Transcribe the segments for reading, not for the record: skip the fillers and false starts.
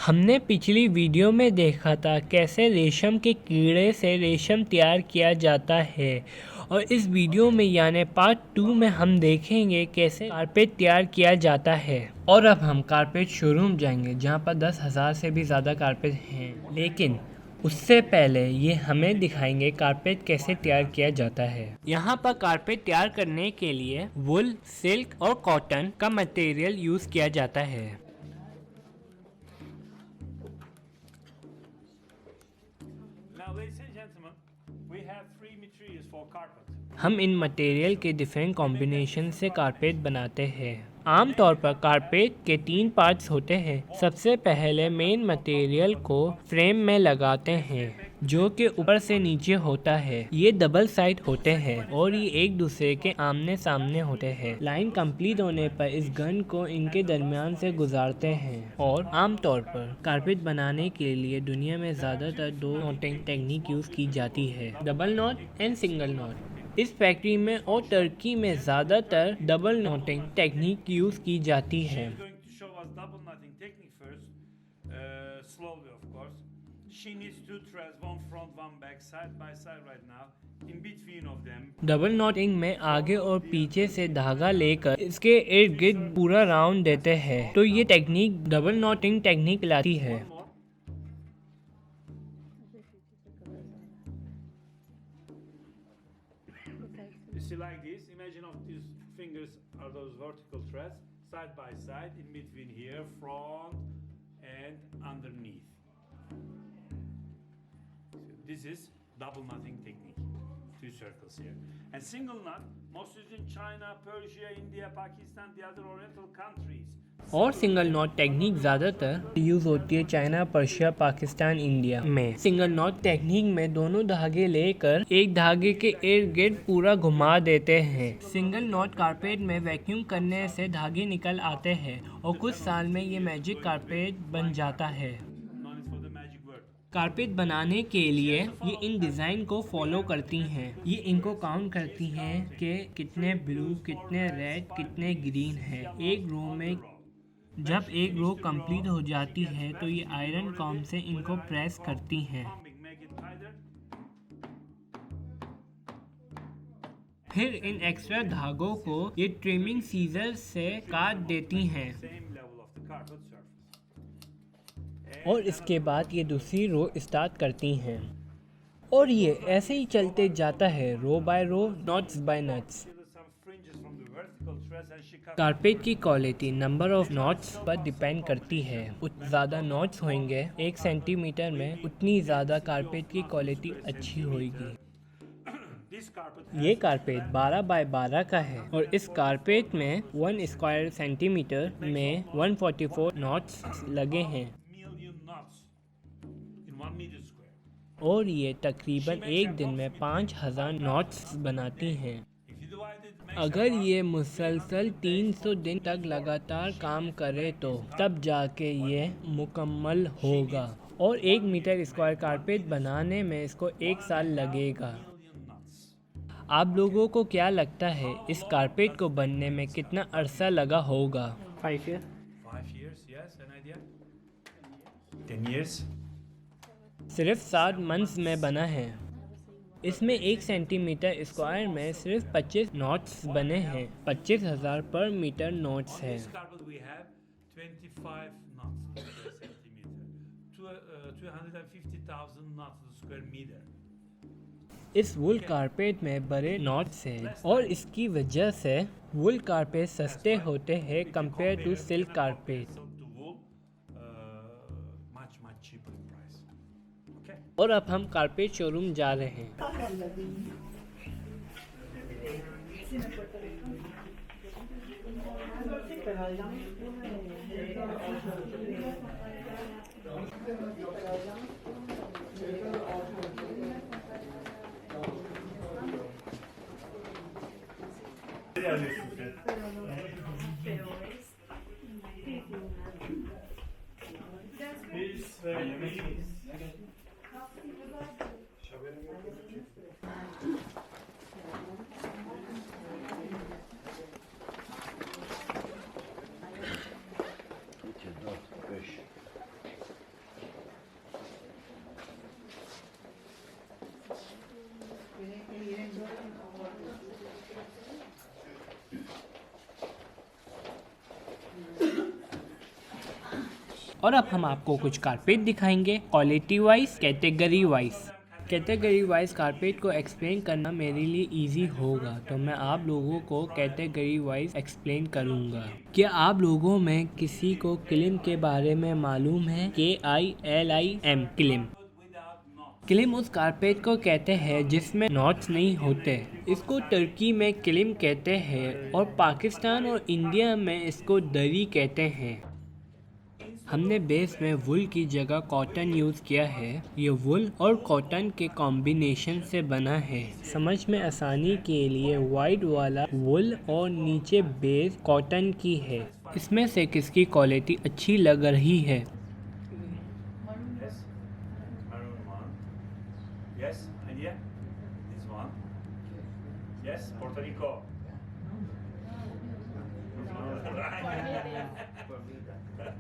हमने पिछली वीडियो में देखा था कैसे रेशम के कीड़े से रेशम तैयार किया जाता है और इस वीडियो में यानी पार्ट 2 में हम देखेंगे कैसे कारपेट तैयार किया जाता है। और अब हम कारपेट शोरूम जाएंगे जहां पर 10,000 से भी ज़्यादा कारपेट हैं, लेकिन उससे पहले ये हमें दिखाएंगे कारपेट कैसे तैयार किया जाता है। यहाँ पर कारपेट तैयार करने के लिए वुल, सिल्क और कॉटन का मटेरियल यूज़ किया जाता है। Now, ladies and gentlemen, we have three materials for carpet. हम इन मटेरियल के डिफरेंट कॉम्बिनेशन से कारपेट बनाते हैं। आमतौर पर कारपेट के 3 पार्ट्स होते हैं। सबसे पहले मेन मटेरियल को फ्रेम में लगाते हैं जो कि ऊपर से नीचे होता है। ये डबल साइड होते हैं और ये एक दूसरे के आमने सामने होते हैं। लाइन कंप्लीट होने पर इस गन को इनके दरमियान से गुजारते हैं। और आमतौर पर कारपेट बनाने के लिए दुनिया में ज़्यादातर 2 नॉटिंग टेक्निक यूज़ की जाती है, double not and single not. इस फैक्ट्री में और टर्की में ज़्यादातर डबल नॉटिंग टेक्निक यूज़ की जाती है। She's going to show us double knotting technique first, slowly of course. She needs 2 threads, one front, one back, side by side right now. In between of them, double knotting में आगे और पीछे से धागा लेकर इसके इर्द गिर्द पूरा राउंड देते हैं, तो ये टेक्निक डबल नॉटिंग टेक्निक कहलाती है। one more. You see like this, imagine of these fingers are those vertical threads, side by side, in between here, front and underneath. So this is double knotting technique, 2 circles here. And single knot, most used in China, Persia, India, Pakistan, the other oriental countries. और single not technique ज़्यादातर use होती है China, Persia, Pakistan, India में। Single not technique में दोनों धागे लेकर एक धागे के इर्द गिर्द पूरा घुमा देते हैं। सिंगल नॉट कारपेट में वैक्यूम करने से धागे निकल आते हैं और कुछ साल में ये मैजिक कारपेट बन जाता है। Known is for the magic word. Carpet बनाने के लिए ये इन डिज़ाइन को फॉलो करती हैं। ये इनको काउंट करती हैं कि कितने ब्लू, कितने रेड, कितने ग्रीन हैं एक रो में। जब एक रो कंप्लीट हो जाती है तो ये आयरन कॉम से इनको प्रेस करती हैं। Combing, make it tighter. फिर इन एक्स्ट्रा धागों को ये ट्रिमिंग सीजर से काट देती हैं Same level of the carpet surface. और इसके बाद ये दूसरी रो स्टार्ट करती हैं और ये ऐसे ही चलते जाता है, row by row, knots by nuts. Still some fringes from the vertical threads and she cut. Carpet की क्वालिटी नंबर ऑफ नॉट्स पर डिपेंड करती है। उतना ज़्यादा नॉट्स होंगे 1 सेंटीमीटर में, उतनी ज़्यादा कारपेट की क्वालिटी अच्छी होगी। This carpet ये कारपेट 12 बाय 12 का है और इस कारपेट में 1 स्क्वायर सेंटीमीटर में 144 नॉट्स लगे हैं million knots in 1 meter square. और ये तकरीबन एक दिन में 5,000 नॉट्स बनाती हैं। If you divide it, makes अगर ये मुसलसल 300 दिन तक लगातार काम करे तो तब जाके ये मुकम्मल होगा और 1 मीटर स्क्वायर कारपेट बनाने में इसको 1 साल लगेगा। million knots. आप लोगों को क्या लगता है इस कारपेट को बनने में कितना अरसा लगा होगा? 5 years. 5 years, yes, an idea? 10 years? सिर्फ 7 मंथ्स में बना है। इसमें 1 सेंटीमीटर स्क्वायर में सिर्फ 25 नॉट्स बने हैं। 25,000 पर मीटर नॉट्स है। This carpet we have 25 knots per centimeter. 250,000 knots per square meter. इस वुल कारपेट में बड़े नॉट्स हैं और इसकी वजह से वुल कारपेट सस्ते होते हैं compare to silk carpet. So to wool, much cheaper in price. Okay. और अब हम कारपेट शोरूम जा रहे हैं। और अब हम आपको कुछ कारपेट दिखाएंगे quality wise, category wise. Category wise carpet को एक्सप्लेन करना मेरे लिए इजी होगा, तो मैं आप लोगों को कैटेगरी वाइज एक्सप्लेन करूंगा। क्या आप लोगों में किसी को किलिम के बारे में मालूम है? KILIM, kill him. किलिम उस कारपेट को कहते हैं जिसमें नॉट्स नहीं होते। इसको तुर्की में किलिम कहते हैं और पाकिस्तान और इंडिया में इसको दरी कहते हैं। हमने बेस में वुल की जगह कॉटन यूज़ किया है। ये वुल और कॉटन के कॉम्बिनेशन से बना है। समझ में आसानी के लिए वाइट वाला वुल और नीचे बेस कॉटन की है। इसमें से किसकी क्वालिटी अच्छी लग रही है? Yes, idea? This one. Yes, Puerto Rico.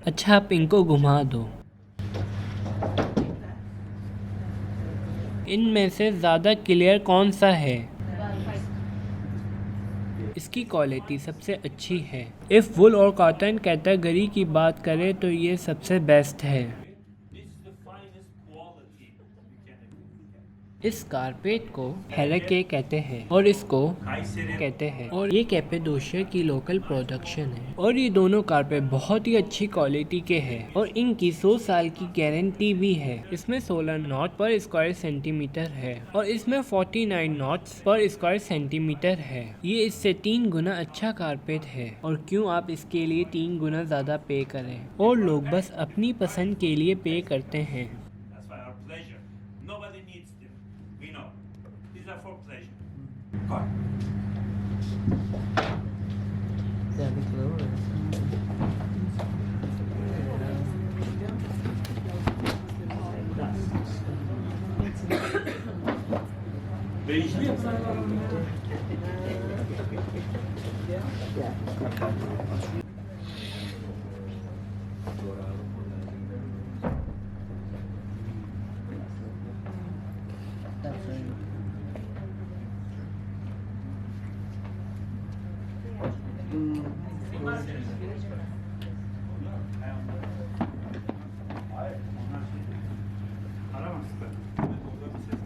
अच्छा, आप इनको घुमा दो। इनमें से ज़्यादा क्लियर कौन सा है? इसकी क्वालिटी सबसे अच्छी है। इफ़ वुल और कॉटन कैटेगरी की बात करें तो ये सबसे बेस्ट है। This is the finest quality you can get. इस कारपेट को हेरेके कहते हैं और इसको Kayseri. कहते हैं, और ये कैपेडोशिया की लोकल प्रोडक्शन है। और ये दोनों कारपेट बहुत ही अच्छी क्वालिटी के हैं और इनकी 100 साल की गारंटी भी है। इसमें 16 नॉट पर स्क्वायर सेंटीमीटर है और इसमें 49 नॉट्स पर स्क्वायर सेंटीमीटर है। ये इससे 3 गुना अच्छा कारपेट है, और क्यों आप इसके लिए 3 गुना ज़्यादा पे करें। और लोग बस अपनी पसंद के लिए पे करते हैं। That's why our pleasure. Nobody needs them. We know. These are for pleasure. Değişti.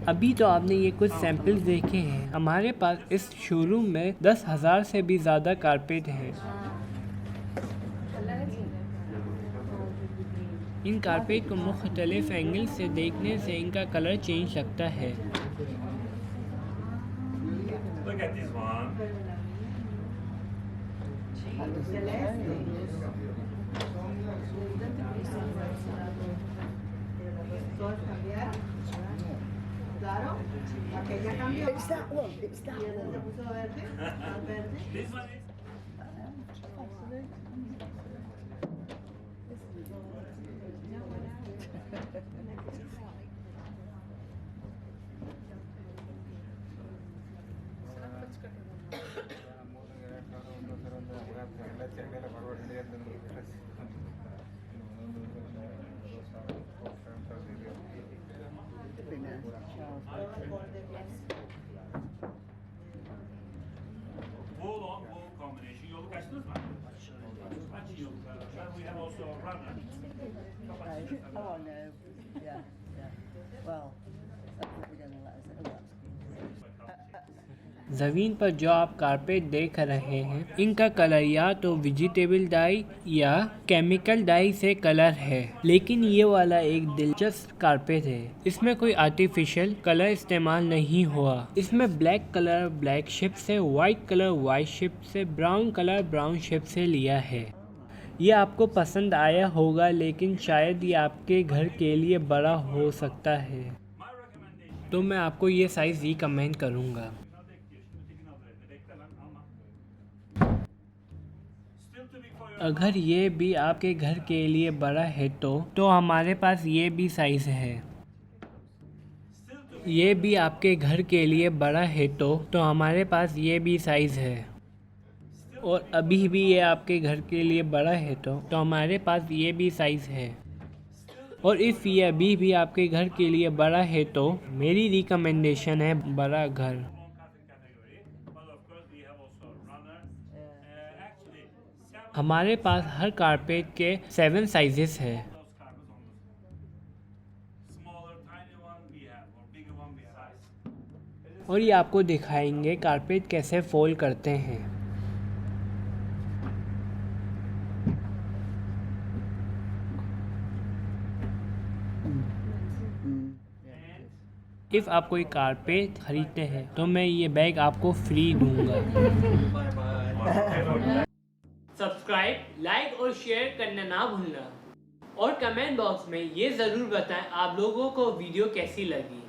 अभी तो आपने ये कुछ सैंपल्स देखे हैं। हमारे पास इस शोरूम में 10,000 से भी ज़्यादा कारपेट हैं। इन कारपेट को मुख्तलिफ एंगल से देखने से इनका कलर चेंज लगता है। Look at this one. Claro, aquella cambió. It's that one. It's that Se one. puso verde, más verde. This one is. Wool on wool combination. Yolu kaçtınız mı? Kaç yollar var? We have also a runner. Oh, no. Yeah, yeah. Well, that's what we're going to let us. Oh, that's good. ज़मीन पर जो आप carpet देख रहे हैं, इनका colour या तो वेजिटेबल डाई या केमिकल डाई से कलर है। लेकिन ये वाला एक दिलचस्प कारपेट है। इसमें कोई आर्टिफिशियल कलर इस्तेमाल नहीं हुआ। इसमें ब्लैक कलर ब्लैक शिप से, वाइट कलर वाइट शिप से, ब्राउन कलर ब्राउन शिप से लिया है। ये आपको पसंद आया होगा, लेकिन शायद ये आपके घर के लिए बड़ा हो सकता है, My recommendation. तो मैं आपको ये साइज़ रिकमेंड करूँगा। Still too big for your. अगर ये भी आपके घर के लिए बड़ा है तो हमारे पास ये भी साइज़ है। Still too. ये भी आपके घर के लिए बड़ा है तो हमारे पास ये भी साइज़ है। और अभी भी ये आपके घर के लिए बड़ा है तो हमारे पास ये भी साइज़ है। और इफ़ ये अभी भी आपके घर के लिए बड़ा है तो मेरी रिकमेंडेशन है बड़ा घर। Category, but of course we have also a runner. Actually, 7 हमारे पास हर कारपेट के 7 साइजेस है। those और ये आपको दिखाएंगे कारपेट कैसे फोल्ड करते हैं। इफ़ आप कोई कारपेट खरीदते हैं तो मैं ये बैग आपको फ्री दूंगा। सब्सक्राइब, लाइक और शेयर करना ना भूलना और कमेंट बॉक्स में ये ज़रूर बताएं आप लोगों को वीडियो कैसी लगी।